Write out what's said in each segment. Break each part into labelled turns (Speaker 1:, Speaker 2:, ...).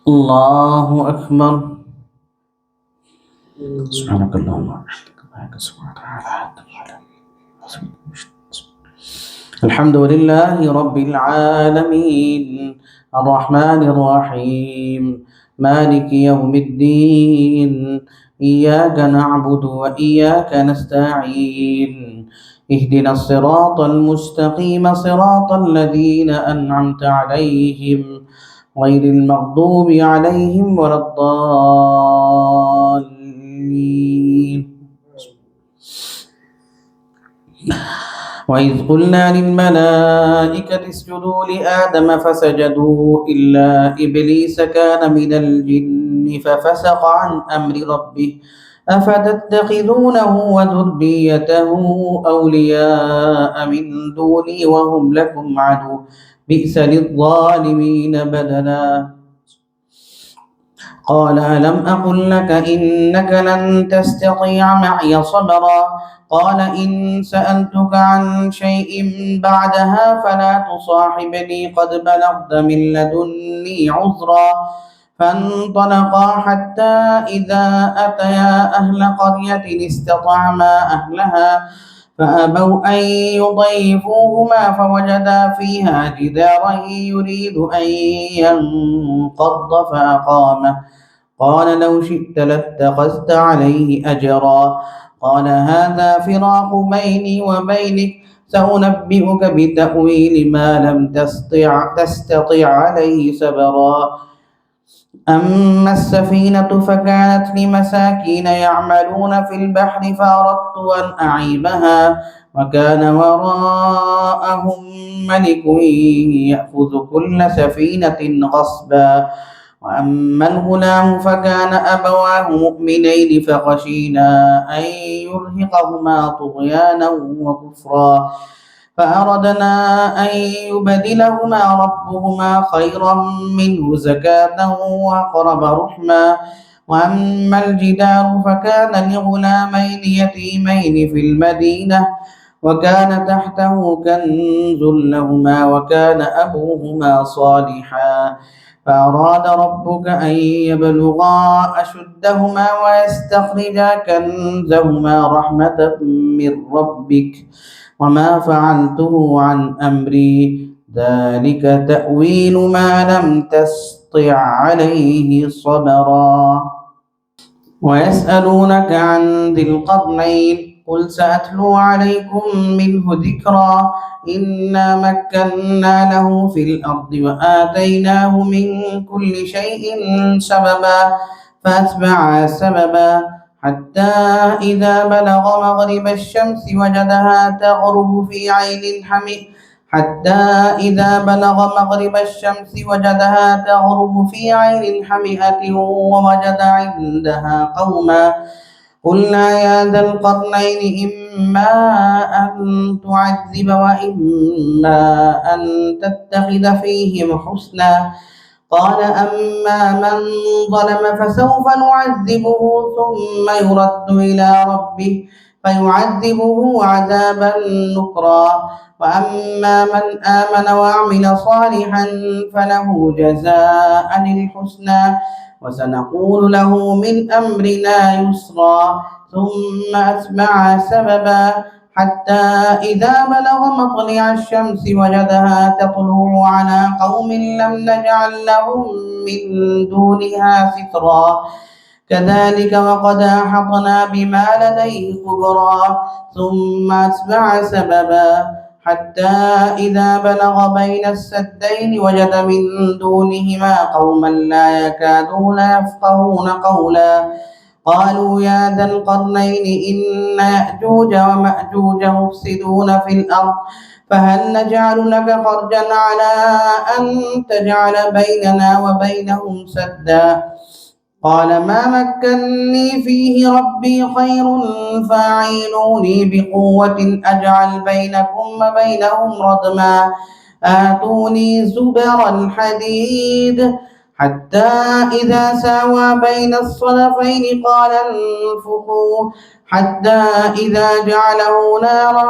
Speaker 1: الله أكبر. سبحانك اللهم وبحمدك سبحانك وتعالى. الحمد لله رب العالمين الرحمن الرحيم مالك يوم الدين إياك نعبد وإياك نستعين اهدنا الصراط المستقيم صراط الذين أنعمت عليهم غير المغضوب عليهم ولا الضالين. وإذ قلنا للملائكة اسجدوا لآدم فسجدوا إلا إبليس كان من الجن ففسق عن أمر ربه أفتتخذونه وذريته أولياء من دوني وهم لكم عدو بئس للظالمين بدلا. قال ألم أقل لك إنك لن تستطيع معي صبرا قال إن سألتك عن شيء بعدها فلا تصاحبني قد بلغت من لدني عذرا فانطلقا حتى إذا أتيا أهل قرية استطعما أهلها فأبوا أن يضيفوهما فوجدا فيها جدارا يريد أن ينقض فأقامه قال لو شئت لاتخذت عليه أجرا قال هذا فراق بيني وبينك سأنبئك بتأويل ما لم تستطع عليه صبرا. أما السفينة فكانت لمساكين يعملون في البحر فأردت أن أعيبها وكان وراءهم ملك يأخذ كل سفينة غصبا. وأما الغلام فكان أبواه مؤمنين فخشينا أن يرهقهما طغيانا وكفرا فأردنا أن يبدلهما ربهما خيرا منه زكاة وأقرب رحما. وأما الجدار فكان لغلامين يتيمين في المدينة وكان تحته كنز لهما وكان أبوهما صالحا فأراد ربك أن يبلغا أشدهما ويستخرجا كنزهما رحمة من ربك وما فعلته عن أمري ذلك تأويل ما لم تستطع عليه صبرا. ويسألونك عن ذي القرنين قل سأتلو عليكم منه ذكرا إنا مكنا له في الأرض وآتيناه من كل شيء سببا فأتبع سببا حتى إذا بلغ مغرب الشمس وجدها تغرب في عين حمئة ووجد عندها قوما قلنا يا ذا القرنين إما أن تعذب وإما أن تتخذ فيهم حسنا قال أما من ظلم فسوف نعذبه ثم يرد إلى ربه فيعذبه عذابا نكرا وأما من آمن وعمل صالحا فله جزاء الحسنى وسنقول له من أمرنا يسرا ثم أتبع سببا حتى إذا بلغ مطلع الشمس وجدها تطلع على قوم لم نجعل لهم من دونها سترا كذلك وقد أحطنا بما لديه خبرا ثم أتبع سببا حتى إذا بلغ بين السدين وجد من دونهما قوما لا يكادون يفقهون قولا قالوا يا ذا القرنين إن يأجوج ومأجوج مفسدون في الأرض فهل نجعل لك خرجا على أن تجعل بيننا وبينهم سدا قال ما مكني فيه ربي خير فاعينوني بقوة أجعل بينكم وبينهم ردما آتوني زبر الحديد حتى إذا ساوى بين الصدفين قال انفخوا حتى إذا جعله نارا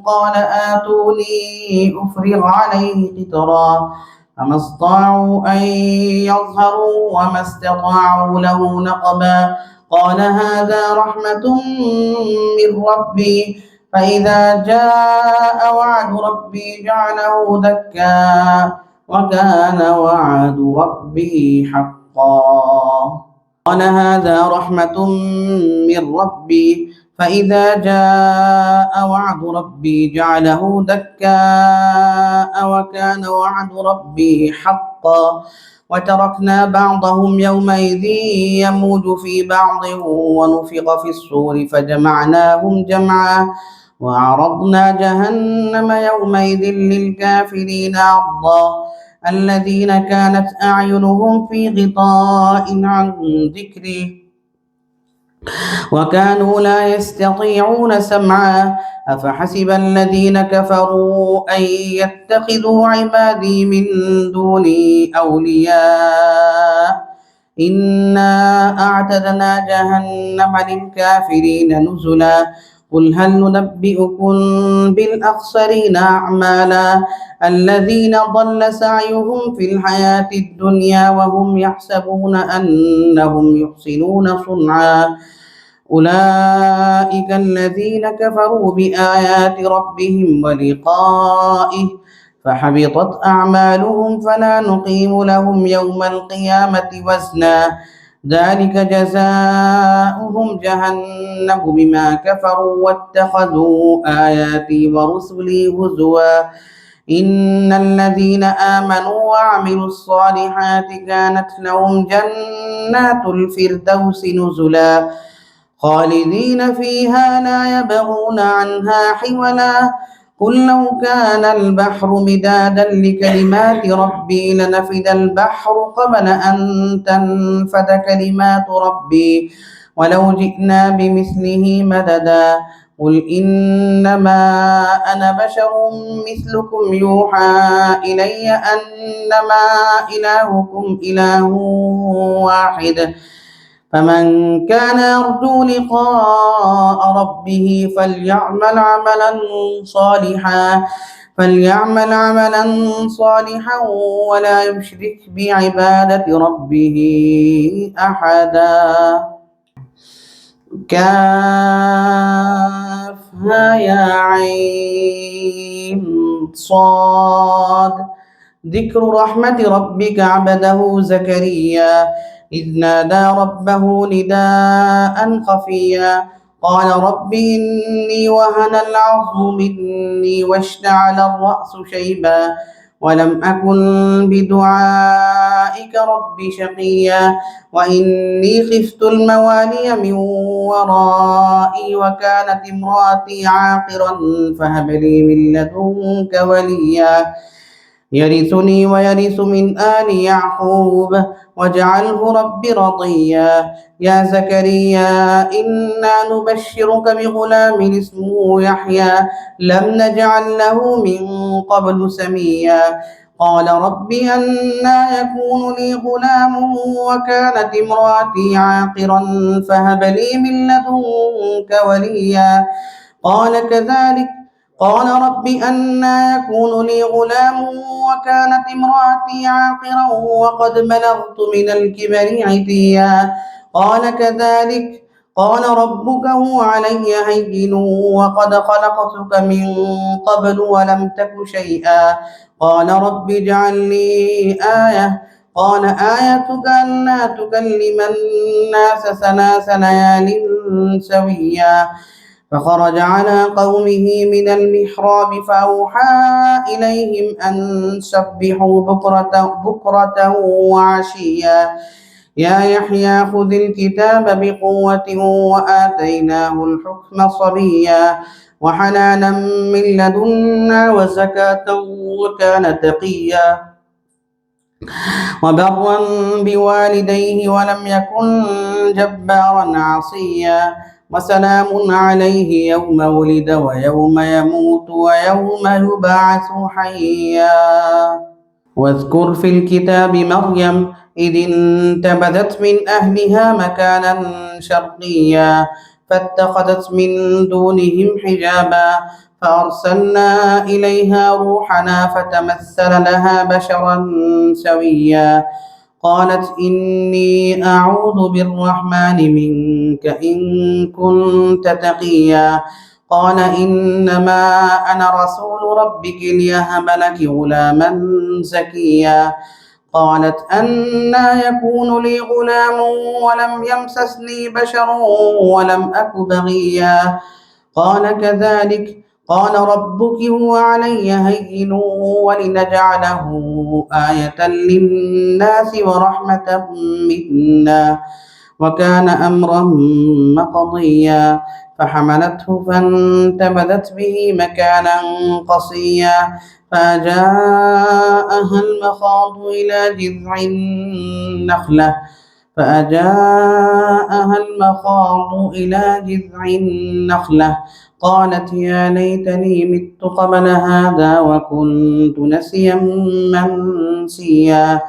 Speaker 1: قال آتوني أفرغ عليه قطرا فما استطاعوا أن يظهروا وما استطاعوا له نقبا. قال هذا رحمة من ربي فإذا جاء وعد ربي جعله دكا وكان وعد ربي حقا. قال هذا رحمة من ربي فإذا جاء وعد ربي جعله دكاء وكان وعد ربي حقا. وتركنا بعضهم يومئذ يموج في بعض ونفخ في الصور فجمعناهم جمعا وعرضنا جهنم يومئذ للكافرين عرضا. الذين كانت أعينهم في غطاء عن ذكري وكانوا لا يستطيعون سمعا. أفحسب الذين كفروا أن يتخذوا عبادي من دوني أولياء إنا أعتدنا جهنم للكافرين نزلا. قل هل ننبئكم بالأخسرين أعمالا الذين ضل سعيهم في الحياة الدنيا وهم يحسبون أنهم يحسنون صنعا. أولئك الذين كفروا بآيات ربهم ولقائه فحبطت أعمالهم فلا نقيم لهم يوم القيامة وزنا. ذلك جزاؤهم جهنم بما كفروا واتخذوا آياتي ورسلي هزوا. إن الذين آمنوا وعملوا الصالحات كانت لهم جنات الفردوس نزلا خالدين فيها لا يبغون عنها حولا. قل لو كان البحر مدادا لكلمات ربي لنفد البحر قبل أن تنفد كلمات ربي ولو جئنا بمثله مددا. قل إنما أنا بشر مثلكم يوحى إلي أنما إلهكم إله واحد فمن كان يرجو لقاء ربه فليعمل عملا صالحا ولا يشرك بعبادة ربه أحدا. كافها يا عين صاد. ذكر رحمة ربك عبده زكريا إذ نادى ربه نداء خفيا قال رب إني وهن العظم مني واشتعل الرأس شيبا ولم أكن بدعائك رب شقيا وإني خفت الموالي من ورائي وكانت امرأتي عاقرا فهب لي من لدنك وليا يرثني ويرث من آل يعقوب واجعله رب رضيا. يا زكريا إنا نبشرك بغلام اسمه يحيى لم نجعل له من قبل سميا قال رب أنى يكون لي غلام وكانت امرأتي عاقرا فهب لي من لدنك وليا قال رب أنى يكون لي غلام وكانت امرأتي عاقرا وقد بلغت من الكبر عتيا قال ربك هو علي هين وقد خلقتك من قبل ولم تك شيئا قال رب اجعل لي آية قال آيتك ألا تكلم الناس 3 ليال سويا فخرج على قومه من المحراب فأوحى إليهم أن سبحوا بكرة وعشيا يا يحيى خذ الكتاب بقوة وآتيناه الحكم صبيا وحنانا من لدنا وزكاة وكان تقيا وبرا بوالديه ولم يكن جبارا عصيا وسلام عليه يوم ولد ويوم يموت ويوم يبعث حيا. واذكر في الكتاب مريم إذ انتبذت من أهلها مكانا شرقيا فاتخذت من دونهم حجابا فأرسلنا إليها روحنا فتمثل لها بشرا سويا قالت إني أعوذ بالرحمن منك إن كنت تقيا قال إنما أنا رسول ربك ليهب لك غلاما زكيا قالت أنى يكون لي غلام ولم يمسسني بشر ولم أك بغيا قال كذلك قال ربك هو علي هين ولنجعله آية للناس ورحمة منا وكان أمرا مقضيا فحملته فانتبذت به مكانا قصيا فجاءها المخاض إلى جذع النخلة قالت يا ليتني مت قبل هذا وكنت نسيا منسيا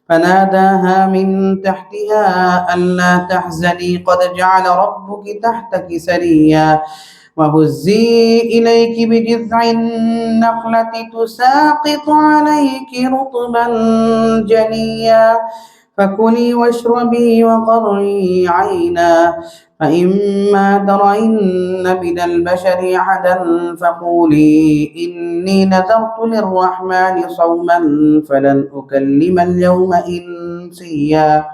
Speaker 1: فناداها من تحتها ألا تحزني قد جعل ربك تحتك سريا وهزي إليك بجذع النخلة تساقط عليك رطبا جنيا فكلي واشربي وقري عينا فإما ترين من البشر أحدا فقولي إني نذرت للرحمن صوما فلن أكلم اليوم إنسيا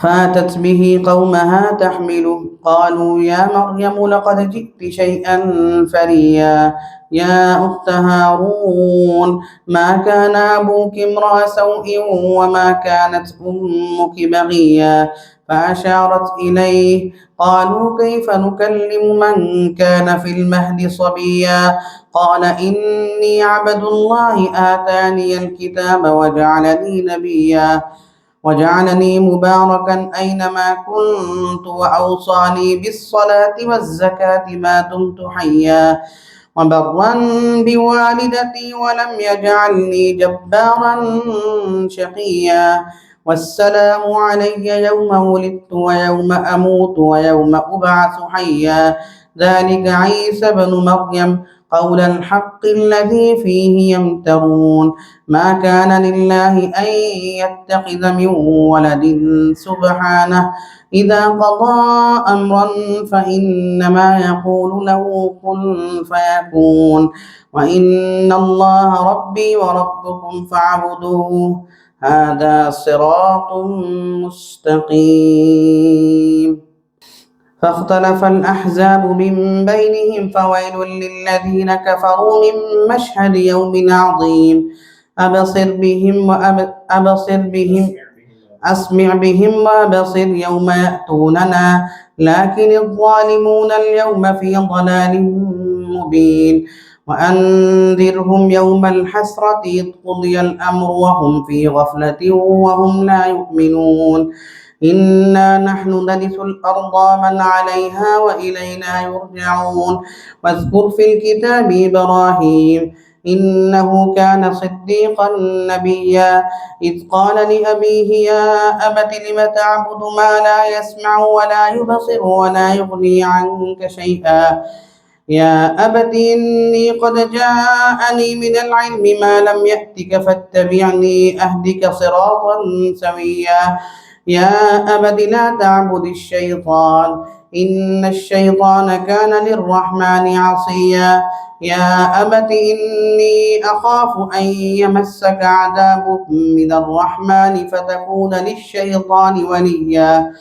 Speaker 1: فأتت به قومها تحمله قالوا يا مريم لقد جئت شيئا فريا يا أخت هارون ما كان أبوك امرأ سوء وما كانت أمك بغيا فأشارت إليه قالوا كيف نكلم من كان في المهد صبيا قال إني عبد الله آتاني الكتاب وجعلني نبيا وجعلني مباركا أينما كنت وأوصاني بالصلاة والزكاة ما دمت حيا وبرا بوالدتي ولم يجعلني جبارا شقيا والسلام علي يوم ولدت ويوم أموت ويوم أبعث حيا ذلك عيسى بن مريم قول الحق الذي فيه يمترون ما كان لله أن يتخذ من ولد سبحانه إذا قضى أمرا فإنما يقول له كن فيكون وإن الله ربي وربكم فاعبدوه هذا صراط مستقيم فاختلف الأحزاب من بينهم فويل للذين كفروا من مشهد يوم عظيم أسمع بهم وأبصر يوم يأتوننا لكن الظالمون اليوم في ضلال مبين وأنذرهم يوم الحسرة إذ قضي الأمر وهم في غفلة وهم لا يؤمنون إنا نحن نرث الأرض ومن عليها وإلينا يرجعون واذكر في الكتاب إبراهيم إنه كان صديقا نبيا إذ قال لأبيه يا أبت لم تعبد ما لا يسمع ولا يبصر ولا يغني عنك شيئا يا أبت إني قد جاءني من العلم ما لم يأتك فاتبعني أهدك صراطا سويا يا أبت لا تعبد الشيطان إن الشيطان كان للرحمن عصيا يا أبت إني أخاف أن يمسك عذاب من الرحمن فتكون للشيطان وليا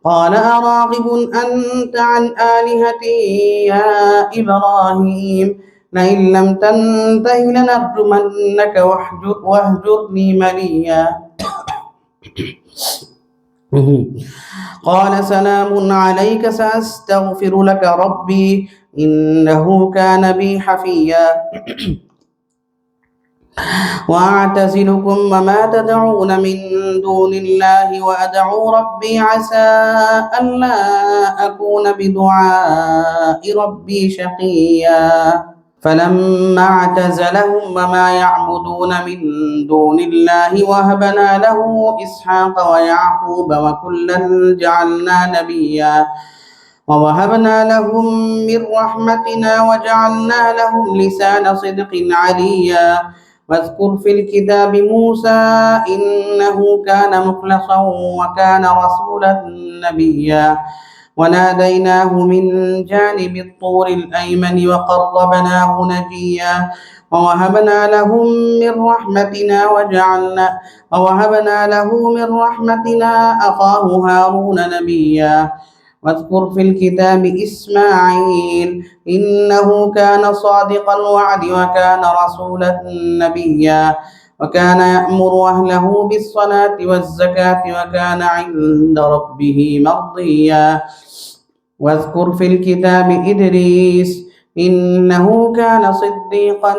Speaker 1: قال أراغب أنت عن آلهتي يا إبراهيم لئن لم تنته لنرجمنك واهجرني مليا قال سلام عليك سأستغفر لك ربي إنه كان بي حفيا وأعتزلكم وما تدعون من دون الله وأدعو ربي عسى ألا أكون بدعاء ربي شقيا فلما اعتزلهم وما يعبدون من دون الله وهبنا له إسحاق ويعقوب وكلا جعلنا نبيا ووهبنا لهم من رحمتنا وجعلنا لهم لسان صدق عليا واذكر في الكتاب موسى إنه كان مخلصا وكان رسولا نبيا وناديناه من جانب الطور الأيمن وقربناه نجيا ووهبنا له من رحمتنا أخاه هارون نبيا واذكر في الكتاب إسماعيل إنه كان صادق الوعد وكان رسولا نبيا وكان يأمر أهله بالصلاة والزكاة وكان عند ربه مرضيا واذكر في الكتاب إدريس إنه كان صديقا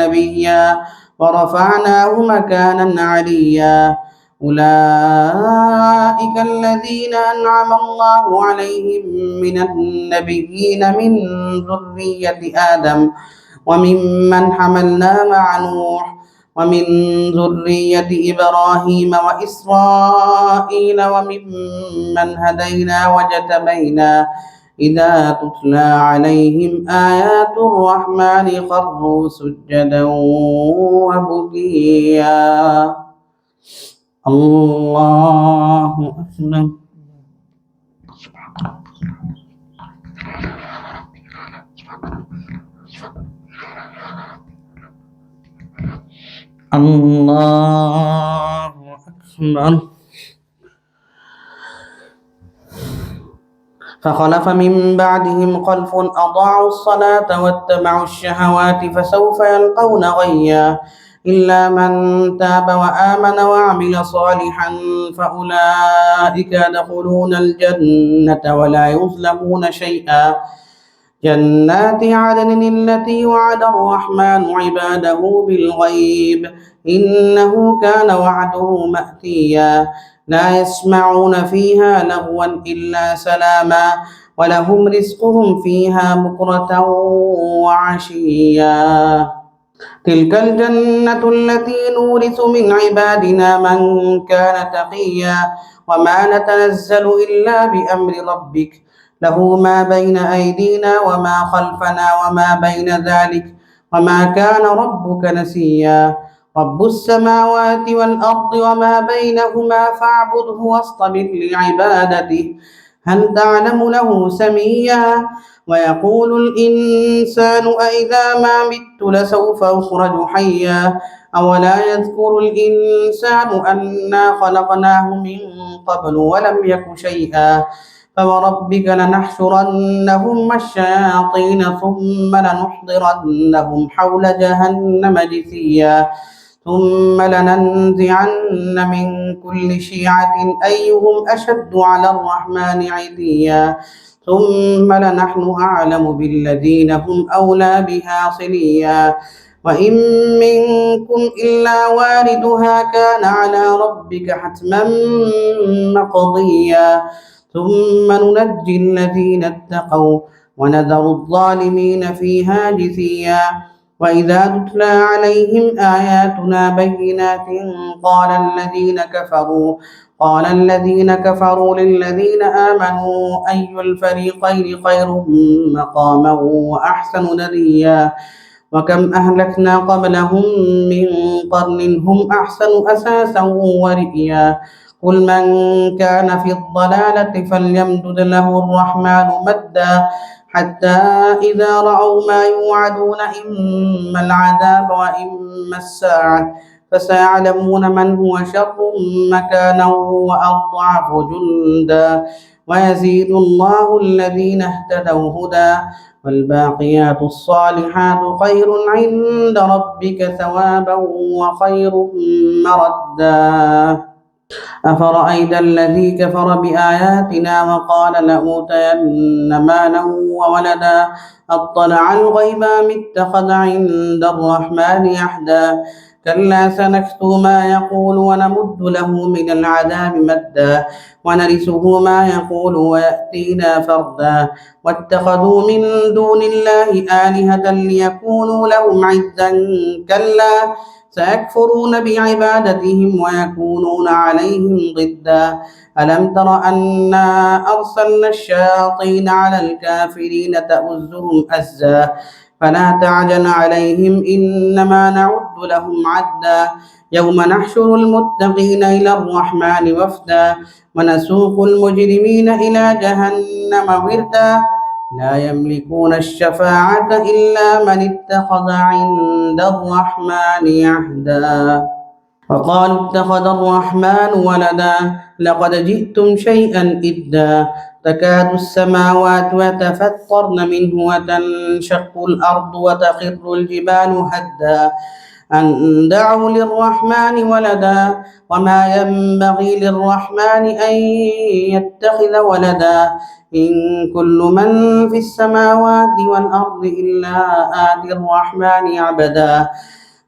Speaker 1: نبيا ورفعناه مكانا عليا أولئك الذين أنعم الله عليهم من النبيين من ذرية آدم وممن حملنا مع نوح ومن ذرية إبراهيم وإسرائيل وممن هدينا واجتبينا إذا تتلى عليهم آيات الرحمن خروا سجدا وبكيا الله أكبر الله أكبر فخلف من بعدهم خلف أضاعوا الصلاة واتبعوا الشهوات فسوف يلقون غيا إلا من تاب وآمن وعمل صالحا فأولئك يدخلون الجنة ولا يظلمون شيئا جنات عدن التي وعد الرحمن عباده بالغيب إنه كان وعده مأتيا لا يسمعون فيها لغوا إلا سلاما ولهم رزقهم فيها بكرة وعشيا تلك الجنة التي نورث من عبادنا من كان تقيا وما نتنزل إلا بأمر ربك له ما بين أيدينا وما خلفنا وما بين ذلك وما كان ربك نسيا رب السماوات والأرض وما بينهما فاعبده واصطبر لعبادته هل تعلم له سميا ويقول الإنسان أإذا ما مت لسوف أخرج حيا أولا يذكر الإنسان أنا خلقناه من قبل ولم يك شيئا فوربك لنحشرنهم الشياطين ثم لنحضرنهم حول جهنم جثيا ثم لننزعن من كل شيعة أيهم أشد على الرحمن عتيا ثم لنحن أعلم بالذين هم أولى بها صليا وإن منكم إلا واردها كان على ربك حتما مقضيا ثم ننجي الذين اتقوا ونذر الظالمين فيها جثيا وإذا تتلى عليهم آياتنا بينات قال الذين كفروا للذين آمنوا أي الفريقين خير مقاما وأحسن نديا وكم أهلكنا قبلهم من قرن هم أحسن أساسا ورئيا قل من كان في الضلالة فليمدد له الرحمن مدا حتى إذا رأوا ما يوعدون إما العذاب وإما الساعة فسيعلمون من هو شر مكانا وأضعف جندا ويزيد الله الذين اهتدوا هدى والباقيات الصالحات خير عند ربك ثوابا وخير مردا أفرأيت الذي كفر بآياتنا وقال لأوتين مالا وولدا أطلع الغيب أم اتخذ عند الرحمن عهدا كلا سنكتب ما يقول ونمد له من العذاب مدا ونرثه ما يقول ويأتينا فردا واتخذوا من دون الله آلهة ليكونوا لهم عزا كلا سيكفرون بعبادتهم ويكونون عليهم ضدا ألم تر أنا أرسلنا الشياطين على الكافرين تؤزهم أزا فلا تعجل عليهم إنما نعد لهم عدا يوم نحشر المتقين إلى الرحمن وفدا ونسوق المجرمين إلى جهنم وردا لا يملكون الشفاعة إلا من اتخذ عند الرحمن عهدا وقالوا اتخذ الرحمن ولدا لقد جئتم شيئا إدا تكاد السماوات يتفطرن منه وتنشق الأرض وتخر الجبال هدا أن دعوا للرحمن ولدا وما ينبغي للرحمن أن يتخذ ولدا إن كل من في السماوات والأرض إلا آتي الرحمن عبدا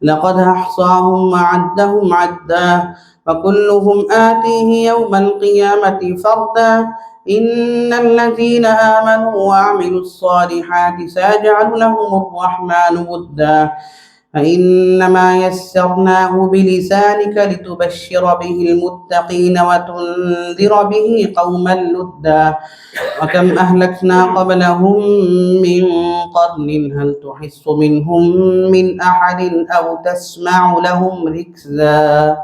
Speaker 1: لقد أحصاهم وعدهم عدا وكلهم آتيه يوم القيامة فردا إن الذين آمنوا وعملوا الصالحات سيجعل لهم الرحمن ودا فإنما يسرناه بلسانك لتبشر به المتقين وتنذر به قوما لدا وكم أهلكنا قبلهم من قرن هل تحس منهم من أحد أو تسمع لهم ركزا